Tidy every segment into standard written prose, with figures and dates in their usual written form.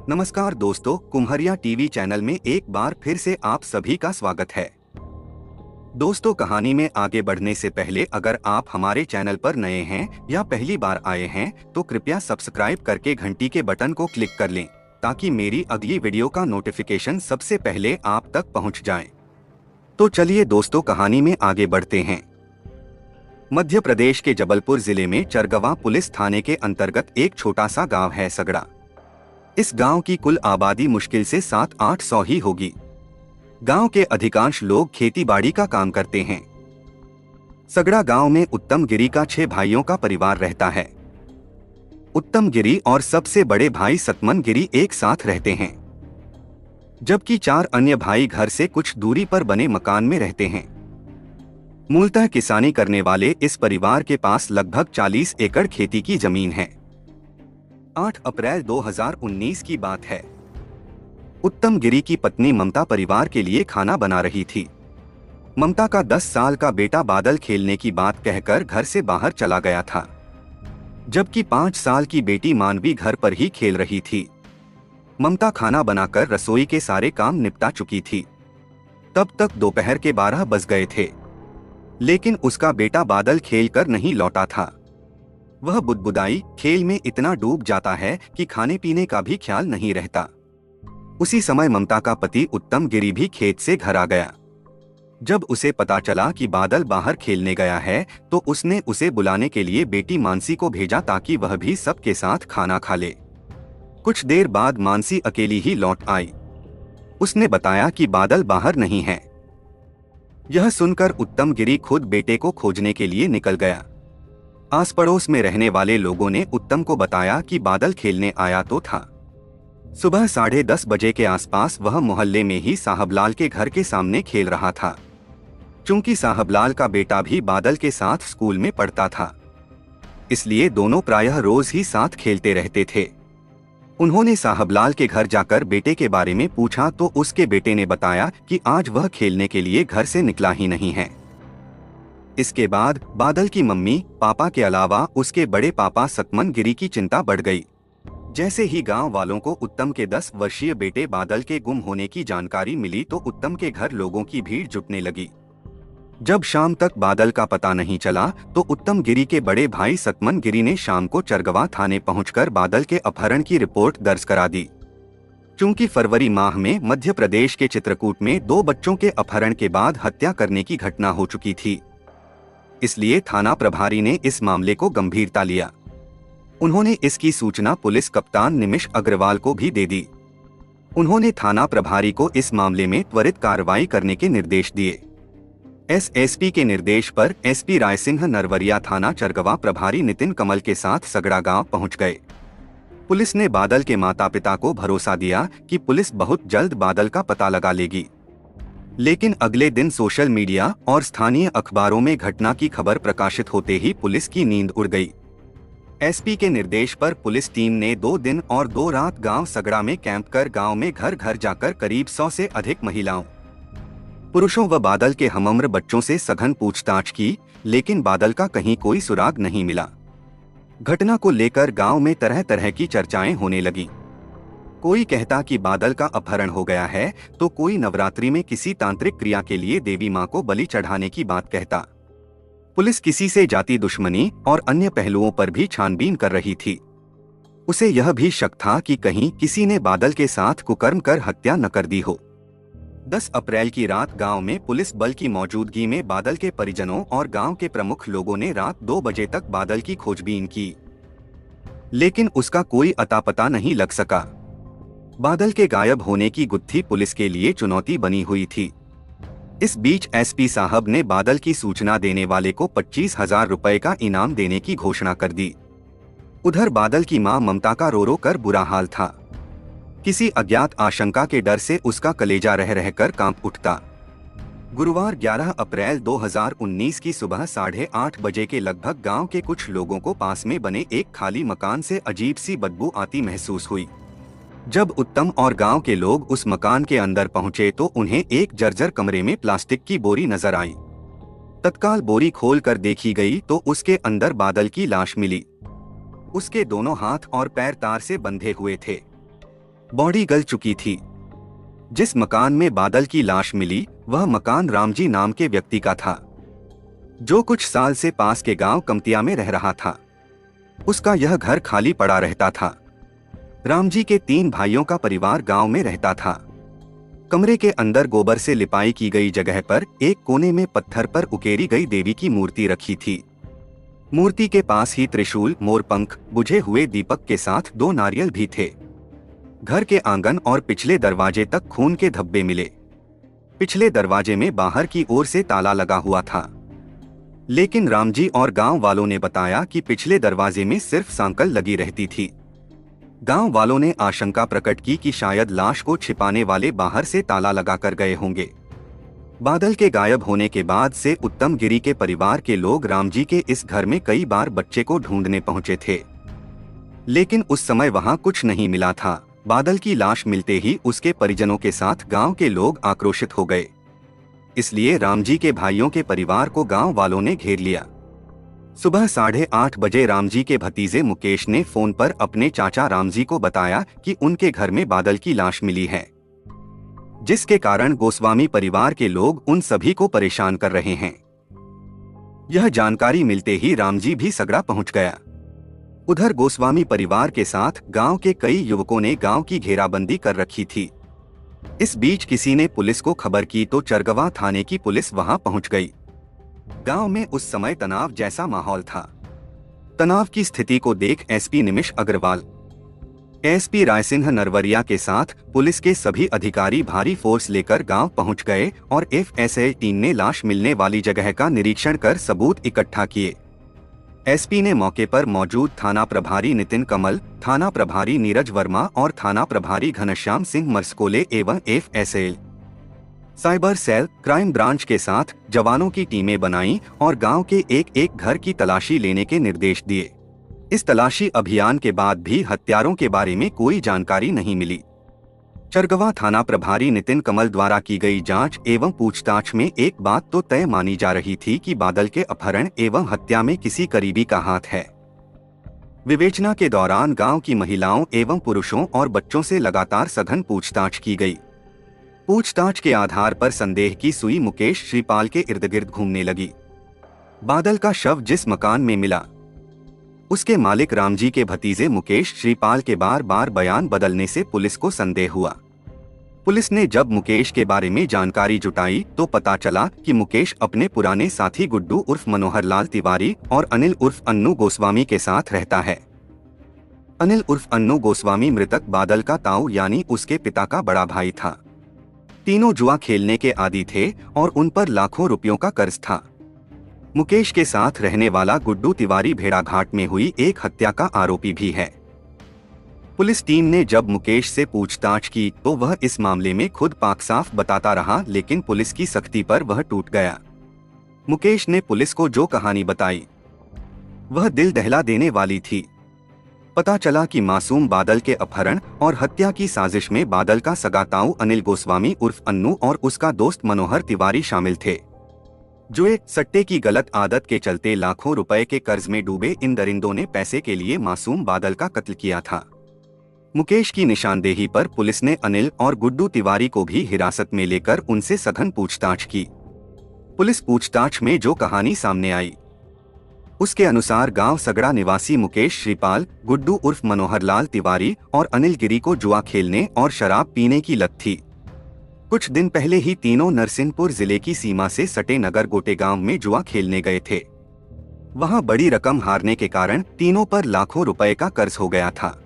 नमस्कार दोस्तों, Kumharia TV channel में एक बार फिर से आप सभी का स्वागत है। दोस्तों, कहानी में आगे बढ़ने से पहले अगर आप हमारे चैनल पर नए हैं या पहली बार आए हैं तो कृपया सब्सक्राइब करके घंटी के बटन को क्लिक कर लें ताकि मेरी अगली वीडियो का नोटिफिकेशन सबसे पहले आप तक पहुंच जाए। तो चलिए दोस्तों, कहानी में आगे बढ़ते हैं। मध्य प्रदेश के जबलपुर जिले में चरगवा पुलिस थाने के अंतर्गत एक छोटा सा गाँव है सगड़ा। इस गांव की कुल आबादी मुश्किल से 700-800 ही होगी। गांव के अधिकांश लोग खेती बाड़ी का काम करते हैं। सगड़ा गांव में उत्तम गिरी का 6 भाइयों का परिवार रहता है। उत्तम गिरी और सबसे बड़े भाई सतमन गिरी एक साथ रहते हैं, जबकि 4 अन्य भाई घर से कुछ दूरी पर बने मकान में रहते हैं। मूलतः किसानी करने वाले इस परिवार के पास लगभग 40 एकड़ खेती की जमीन है। 8 अप्रैल 2019 की बात है। उत्तम गिरी की पत्नी ममता परिवार के लिए खाना बना रही थी। ममता का 10 साल का बेटा बादल खेलने की बात कहकर घर से बाहर चला गया था, जबकि 5 साल की बेटी मानवी घर पर ही खेल रही थी। ममता खाना बनाकर रसोई के सारे काम निपटा चुकी थी। तब तक दोपहर के 12 बज गए थे, लेकिन उसका बेटा बादल खेलकर नहीं लौटा था। वह बुदबुदाई खेल में इतना डूब जाता है कि खाने पीने का भी ख्याल नहीं रहता। उसी समय ममता का पति उत्तम गिरी भी खेत से घर आ गया। जब उसे पता चला कि बादल बाहर खेलने गया है तो उसने उसे बुलाने के लिए बेटी मानसी को भेजा ताकि वह भी सबके साथ खाना खा ले। कुछ देर बाद मानसी अकेली ही लौट आई। उसने बताया कि बादल बाहर नहीं है। यह सुनकर उत्तम गिरी खुद बेटे को खोजने के लिए निकल गया। आस पड़ोस में रहने वाले लोगों ने उत्तम को बताया कि बादल खेलने आया तो था। सुबह 10:30 बजे के आसपास वह मोहल्ले में ही साहबलाल के घर के सामने खेल रहा था। चूंकि साहबलाल का बेटा भी बादल के साथ स्कूल में पढ़ता था, इसलिए दोनों प्रायः रोज ही साथ खेलते रहते थे। उन्होंने साहबलाल के घर जाकर बेटे के बारे में पूछा तो उसके बेटे ने बताया कि आज वह खेलने के लिए घर से निकला ही नहीं है। इसके बाद बादल की मम्मी पापा के अलावा उसके बड़े पापा सतमन गिरी की चिंता बढ़ गई। जैसे ही गांव वालों को उत्तम के 10 वर्षीय बेटे बादल के गुम होने की जानकारी मिली तो उत्तम के घर लोगों की भीड़ जुटने लगी। जब शाम तक बादल का पता नहीं चला तो उत्तम गिरी के बड़े भाई सतमन गिरी ने शाम को चरगवा थाने पहुंचकर बादल के अपहरण की रिपोर्ट दर्ज करा दी। चूंकि फरवरी माह में मध्य प्रदेश के चित्रकूट में 2 बच्चों के अपहरण के बाद हत्या करने की घटना हो चुकी थी, इसलिए थाना प्रभारी ने इस मामले को गंभीरता लिया। उन्होंने इसकी सूचना पुलिस कप्तान निमिष अग्रवाल को भी दे दी। उन्होंने थाना प्रभारी को इस मामले में त्वरित कार्रवाई करने के निर्देश दिए। एसएसपी के निर्देश पर एसपी रायसिंह नरवरिया थाना चरगवा प्रभारी नितिन कमल के साथ सगड़ा गांव पहुंच गए। पुलिस ने बादल के माता पिता को भरोसा दिया कि पुलिस बहुत जल्द बादल का पता लगा लेगी। लेकिन अगले दिन सोशल मीडिया और स्थानीय अखबारों में घटना की खबर प्रकाशित होते ही पुलिस की नींद उड़ गई। एसपी के निर्देश पर पुलिस टीम ने 2 दिन और 2 रात गांव सगड़ा में कैंप कर गांव में घर घर जाकर करीब 100 से अधिक महिलाओं, पुरुषों व बादल के हमउम्र बच्चों से सघन पूछताछ की, लेकिन बादल का कहीं कोई सुराग नहीं मिला। घटना को लेकर गांव में तरह तरह की चर्चाएं होने लगी। कोई कहता कि बादल का अपहरण हो गया है तो कोई नवरात्रि में किसी तांत्रिक क्रिया के लिए देवी मां को बलि चढ़ाने की बात कहता। पुलिस किसी से जाति दुश्मनी और अन्य पहलुओं पर भी छानबीन कर रही थी। उसे यह भी शक था कि कहीं किसी ने बादल के साथ कुकर्म कर हत्या न कर दी हो। 10 अप्रैल की रात गांव में पुलिस बल की मौजूदगी में बादल के परिजनों और गांव के प्रमुख लोगों ने रात 2 बजे तक बादल की खोजबीन की, लेकिन उसका कोई अता पता नहीं लग सका। बादल के गायब होने की गुत्थी पुलिस के लिए चुनौती बनी हुई थी। इस बीच एसपी साहब ने बादल की सूचना देने वाले को 25,000 रुपए का इनाम देने की घोषणा कर दी। उधर बादल की मां ममता का रो रो कर बुरा हाल था। किसी अज्ञात आशंका के डर से उसका कलेजा रह रहकर कांप उठता। गुरुवार 11 अप्रैल 2019 की सुबह 8:30 बजे के लगभग गांव के कुछ लोगों को पास में बने एक खाली मकान से अजीब सी बदबू आती महसूस हुई। जब उत्तम और गांव के लोग उस मकान के अंदर पहुंचे तो उन्हें एक जर्जर कमरे में प्लास्टिक की बोरी नजर आई। तत्काल बोरी खोलकर देखी गई तो उसके अंदर बादल की लाश मिली। उसके दोनों हाथ और पैर तार से बंधे हुए थे। बॉडी गल चुकी थी। जिस मकान में बादल की लाश मिली वह मकान रामजी नाम के व्यक्ति का था, जो कुछ साल से पास के गांव कमतिया में रह रहा था। उसका यह घर खाली पड़ा रहता था। रामजी के 3 भाइयों का परिवार गांव में रहता था। कमरे के अंदर गोबर से लिपाई की गई जगह पर एक कोने में पत्थर पर उकेरी गई देवी की मूर्ति रखी थी। मूर्ति के पास ही त्रिशूल, मोरपंख, बुझे हुए दीपक के साथ 2 नारियल भी थे। घर के आंगन और पिछले दरवाजे तक खून के धब्बे मिले। पिछले दरवाजे में बाहर की ओर से ताला लगा हुआ था, लेकिन रामजी और गांव वालों ने बताया कि पिछले दरवाजे में सिर्फ सांकल लगी रहती थी। गांव वालों ने आशंका प्रकट की कि शायद लाश को छिपाने वाले बाहर से ताला लगाकर गए होंगे। बादल के गायब होने के बाद से उत्तम गिरी के परिवार के लोग रामजी के इस घर में कई बार बच्चे को ढूंढने पहुंचे थे, लेकिन उस समय वहां कुछ नहीं मिला था। बादल की लाश मिलते ही उसके परिजनों के साथ गांव के लोग आक्रोशित हो गए। इसलिए रामजी के भाइयों के परिवार को गांव वालों ने घेर लिया। सुबह 8:30 बजे रामजी के भतीजे मुकेश ने फोन पर अपने चाचा रामजी को बताया कि उनके घर में बादल की लाश मिली है, जिसके कारण गोस्वामी परिवार के लोग उन सभी को परेशान कर रहे हैं। यह जानकारी मिलते ही रामजी भी सगड़ा पहुंच गया। उधर गोस्वामी परिवार के साथ गांव के कई युवकों ने गांव की घेराबंदी कर रखी थी। इस बीच किसी ने पुलिस को खबर की तो चरगवा थाने की पुलिस वहां पहुंच गई। गांव में उस समय तनाव जैसा माहौल था। तनाव की स्थिति को देख एसपी निमिष अग्रवाल, एसपी रायसिंह नरवरिया के साथ पुलिस के सभी अधिकारी भारी फोर्स लेकर गांव पहुंच गए और एफएसएल टीम ने लाश मिलने वाली जगह का निरीक्षण कर सबूत इकट्ठा किए। एसपी ने मौके पर मौजूद थाना प्रभारी नितिन कमल, थाना प्रभारी नीरज वर्मा और थाना प्रभारी घनश्याम सिंह मरसकोले एवं FSL cyber cell, crime branch के साथ जवानों की टीमें बनाई और गांव के एक घर की तलाशी लेने के निर्देश दिए। इस तलाशी अभियान के बाद भी हत्यारों के बारे में कोई जानकारी नहीं मिली। चरगवा थाना प्रभारी नितिन कमल द्वारा की गई जांच एवं पूछताछ में एक बात तो तय मानी जा रही थी कि बादल के अपहरण एवं हत्या में किसी करीबी का हाथ है। विवेचना के दौरान गांव की महिलाओं एवं पुरुषों और बच्चों से लगातार सघन पूछताछ की गई। पूछताछ के आधार पर संदेह की सुई मुकेश श्रीपाल के इर्द गिर्द घूमने लगी। बादल का शव जिस मकान में मिला, उसके मालिक रामजी के भतीजे मुकेश श्रीपाल के बार बार बयान बदलने से पुलिस को संदेह हुआ। पुलिस ने जब मुकेश के बारे में जानकारी जुटाई तो पता चला कि मुकेश अपने पुराने साथी गुड्डू उर्फ मनोहर लाल तिवारी और अनिल उर्फ अन्नू गोस्वामी के साथ रहता है। अनिल उर्फ अन्नू गोस्वामी मृतक बादल का ताऊ यानी उसके पिता का बड़ा भाई था। तीनों जुआ खेलने के आदी थे और उन पर लाखों रुपयों का कर्ज था। मुकेश के साथ रहने वाला गुड्डू तिवारी भेड़ाघाट में हुई एक हत्या का आरोपी भी है। पुलिस टीम ने जब मुकेश से पूछताछ की तो वह इस मामले में खुद पाक साफ बताता रहा, लेकिन पुलिस की सख्ती पर वह टूट गया। मुकेश ने पुलिस को जो कहानी बताई वह दिल दहला देने वाली थी। पता चला कि मासूम बादल के अपहरण और हत्या की साजिश में बादल का सगा ताऊ अनिल गोस्वामी उर्फ अन्नू और उसका दोस्त मनोहर तिवारी शामिल थे, जो एक सट्टे की गलत आदत के चलते लाखों रुपए के कर्ज में डूबे इन दरिंदों ने पैसे के लिए मासूम बादल का कत्ल किया था। मुकेश की निशानदेही पर पुलिस ने अनिल और गुड्डू तिवारी को भी हिरासत में लेकर उनसे सघन पूछताछ की। पुलिस पूछताछ में जो कहानी सामने आई उसके अनुसार गांव सगड़ा निवासी मुकेश श्रीपाल, गुड्डू उर्फ मनोहर लाल तिवारी और अनिल गिरी को जुआ खेलने और शराब पीने की लत थी। कुछ दिन पहले ही तीनों नरसिंहपुर जिले की सीमा से सटे नगर गोटे गांव में जुआ खेलने गए थे। वहां बड़ी रकम हारने के कारण तीनों पर लाखों रुपए का कर्ज हो गया था।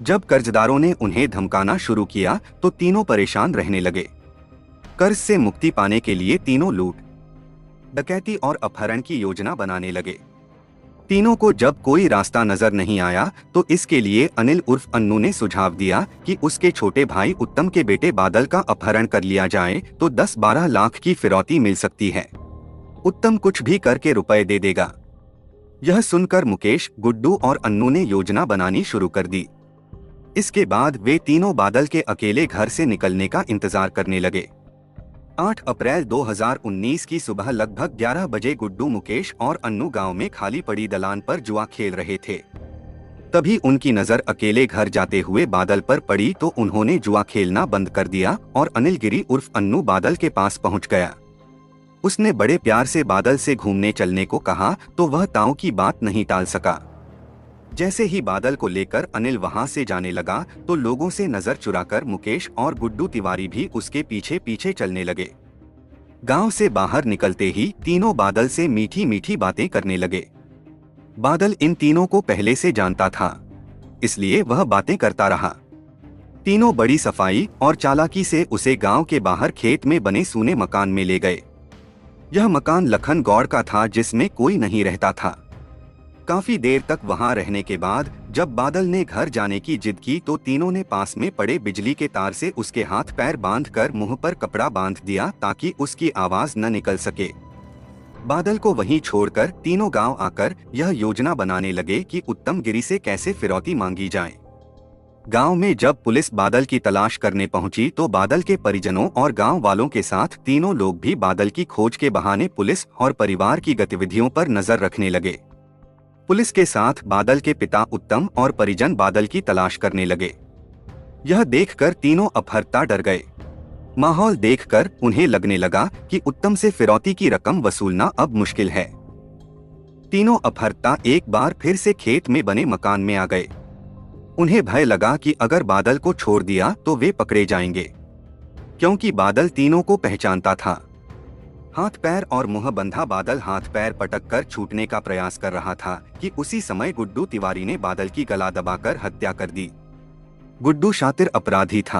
जब कर्जदारों ने उन्हें धमकाना शुरू किया तो तीनों परेशान रहने लगे। कर्ज से मुक्ति पाने के लिए तीनों लूट, डकैती और अपहरण की योजना बनाने लगे। तीनों को जब कोई रास्ता नजर नहीं आया तो इसके लिए अनिल उर्फ अन्नू ने सुझाव दिया कि उसके छोटे भाई उत्तम के बेटे बादल का अपहरण कर लिया जाए तो 10-12 लाख की फिरौती मिल सकती है। उत्तम कुछ भी करके रुपए दे देगा। यह सुनकर मुकेश, गुड्डू और अन्नू ने योजना बनानी शुरू कर दी। इसके बाद वे तीनों बादल के अकेले घर से निकलने का इंतजार करने लगे। 8 अप्रैल 2019 की सुबह लगभग 11 बजे गुड्डू, मुकेश और अन्नू गांव में खाली पड़ी दलान पर जुआ खेल रहे थे। तभी उनकी नजर अकेले घर जाते हुए बादल पर पड़ी तो उन्होंने जुआ खेलना बंद कर दिया और अनिल गिरी उर्फ अन्नू बादल के पास पहुंच गया। उसने बड़े प्यार से बादल से घूमने चलने को कहा तो वह ताऊ की बात नहीं टाल सका। जैसे ही बादल को लेकर अनिल वहां से जाने लगा तो लोगों से नजर चुराकर मुकेश और गुड्डू तिवारी भी उसके पीछे पीछे चलने लगे। गांव से बाहर निकलते ही तीनों बादल से मीठी मीठी बातें करने लगे। बादल इन तीनों को पहले से जानता था, इसलिए वह बातें करता रहा। तीनों बड़ी सफाई और चालाकी से उसे गांव के बाहर खेत में बने सूने मकान में ले गए। यह मकान लखन गौड़ का था जिसमें कोई नहीं रहता था। काफी देर तक वहां रहने के बाद जब बादल ने घर जाने की जिद की तो तीनों ने पास में पड़े बिजली के तार से उसके हाथ पैर बांधकर मुंह पर कपड़ा बांध दिया ताकि उसकी आवाज न निकल सके। बादल को वहीं छोड़कर तीनों गांव आकर यह योजना बनाने लगे कि उत्तम गिरी से कैसे फिरौती मांगी जाए। गांव में जब पुलिस बादल की तलाश करने पहुंची तो बादल के परिजनों और गांव वालों के साथ तीनों लोग भी बादल की खोज के बहाने पुलिस और परिवार की गतिविधियों पर नजर रखने लगे। पुलिस के साथ बादल के पिता उत्तम और परिजन बादल की तलाश करने लगे। यह देखकर तीनों अपहरता डर गए। माहौल देखकर उन्हें लगने लगा कि उत्तम से फिरौती की रकम वसूलना अब मुश्किल है। तीनों अपहरता एक बार फिर से खेत में बने मकान में आ गए। उन्हें भय लगा कि अगर बादल को छोड़ दिया तो वे पकड़े जाएंगे, क्योंकि बादल तीनों को पहचानता था। हाथ पैर और मुंह बंधा बादल हाथ पैर पटक कर छूटने का प्रयास कर रहा था कि उसी समय गुड्डू तिवारी ने बादल की गला दबाकर हत्या कर दी। गुड्डू शातिर अपराधी था।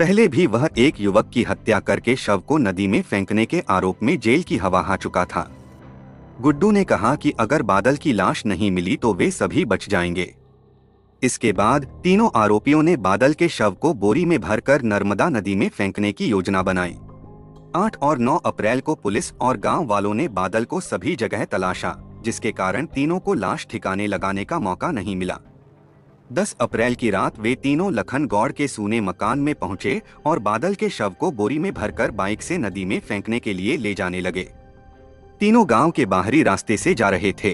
पहले भी वह एक युवक की हत्या करके शव को नदी में फेंकने के आरोप में जेल की हवा खा चुका था। गुड्डू ने कहा कि अगर बादल की लाश नहीं मिली तो वे सभी बच जाएंगे। इसके बाद तीनों आरोपियों ने बादल के शव को बोरी में भरकर नर्मदा नदी में फेंकने की योजना बनाई। 8 और 9 अप्रैल को पुलिस और गांव वालों ने बादल को सभी जगह तलाशा, जिसके कारण तीनों को लाश ठिकाने लगाने का मौका नहीं मिला। 10 अप्रैल की रात वे तीनों लखन गौड़ के सूने मकान में पहुंचे और बादल के शव को बोरी में भरकर बाइक से नदी में फेंकने के लिए ले जाने लगे। तीनों गांव के बाहरी रास्ते से जा रहे थे।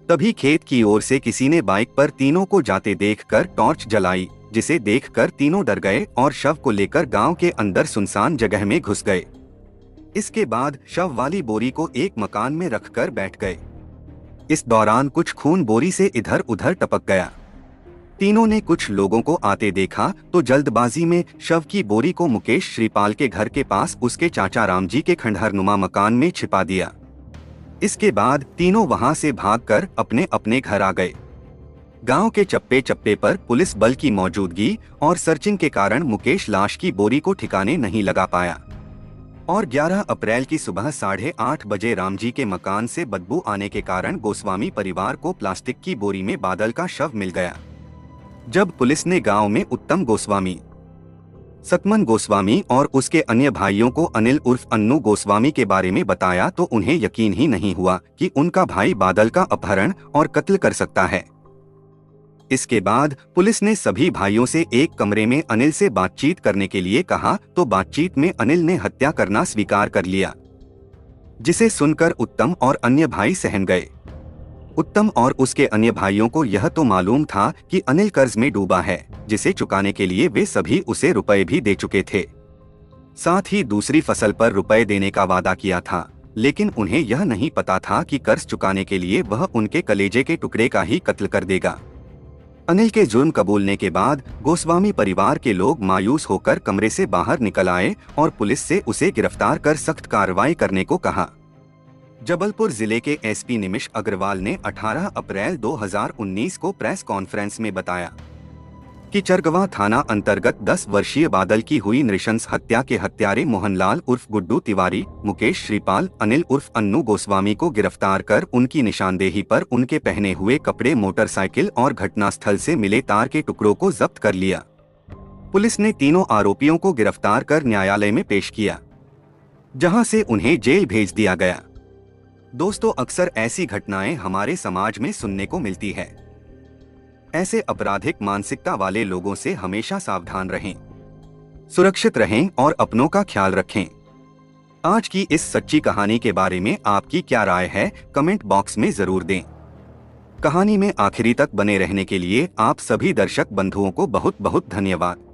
तभी खेत की ओर से किसी ने बाइक पर तीनों को जाते देखकर टॉर्च जलाई, जिसे देखकर तीनों डर गए और शव को लेकर गांव के अंदर सुनसान जगह में घुस गए। इसके बाद शव वाली बोरी को एक मकान में रखकर बैठ गए। इस दौरान कुछ खून बोरी से इधर उधर टपक गया। तीनों ने कुछ लोगों को आते देखा तो जल्दबाजी में शव की बोरी को मुकेश श्रीपाल के घर के पास उसके चाचा रामजी के खंडहरनुमा मकान में छिपा दिया। इसके बाद तीनों वहां से भागकर अपने अपने घर आ गए। गांव के चप्पे चप्पे पर पुलिस बल की मौजूदगी और सर्चिंग के कारण मुकेश लाश की बोरी को ठिकाने नहीं लगा पाया और 11 अप्रैल की सुबह 8:30 बजे रामजी के मकान से बदबू आने के कारण गोस्वामी परिवार को प्लास्टिक की बोरी में बादल का शव मिल गया। जब पुलिस ने गांव में उत्तम गोस्वामी, सतमन गोस्वामी और उसके अन्य भाइयों को अनिल उर्फ अन्नू गोस्वामी के बारे में बताया तो उन्हें यकीन ही नहीं हुआ कि उनका भाई बादल का अपहरण और कत्ल कर सकता है। इसके बाद पुलिस ने सभी भाइयों से एक कमरे में अनिल से बातचीत करने के लिए कहा तो बातचीत में अनिल ने हत्या करना स्वीकार कर लिया, जिसे सुनकर उत्तम और अन्य भाई सहम गए। उत्तम और उसके अन्य भाइयों को यह तो मालूम था कि अनिल कर्ज में डूबा है, जिसे चुकाने के लिए वे सभी उसे रुपए भी दे चुके थे। साथ ही दूसरी फसल पर रुपए देने का वादा किया था, लेकिन उन्हें यह नहीं पता था कि कर्ज चुकाने के लिए वह उनके कलेजे के टुकड़े का ही कत्ल कर देगा। अनिल के जुर्म कबूलने के बाद गोस्वामी परिवार के लोग मायूस होकर कमरे से बाहर निकल आए और पुलिस से उसे गिरफ्तार कर सख्त कार्रवाई करने को कहा। जबलपुर जिले के एसपी निमिष अग्रवाल ने 18 अप्रैल 2019 को प्रेस कॉन्फ्रेंस में बताया कि चरगवा थाना अंतर्गत 10 वर्षीय बादल की हुई नृशंस हत्या के हत्यारे मोहनलाल उर्फ गुड्डू तिवारी, मुकेश श्रीपाल, अनिल उर्फ अन्नू गोस्वामी को गिरफ्तार कर उनकी निशानदेही पर उनके पहने हुए कपड़े, मोटरसाइकिल और घटनास्थल से मिले तार के टुकड़ों को जब्त कर लिया। पुलिस ने तीनों आरोपियों को गिरफ्तार कर न्यायालय में पेश किया, जहां से उन्हें जेल भेज दिया गया। दोस्तों, अक्सर ऐसी घटनाएं हमारे समाज में सुनने को मिलती है। ऐसे आपराधिक मानसिकता वाले लोगों से हमेशा सावधान रहें, सुरक्षित रहें और अपनों का ख्याल रखें। आज की इस सच्ची कहानी के बारे में आपकी क्या राय है, कमेंट बॉक्स में जरूर दें। कहानी में आखिरी तक बने रहने के लिए आप सभी दर्शक बंधुओं को बहुत बहुत धन्यवाद।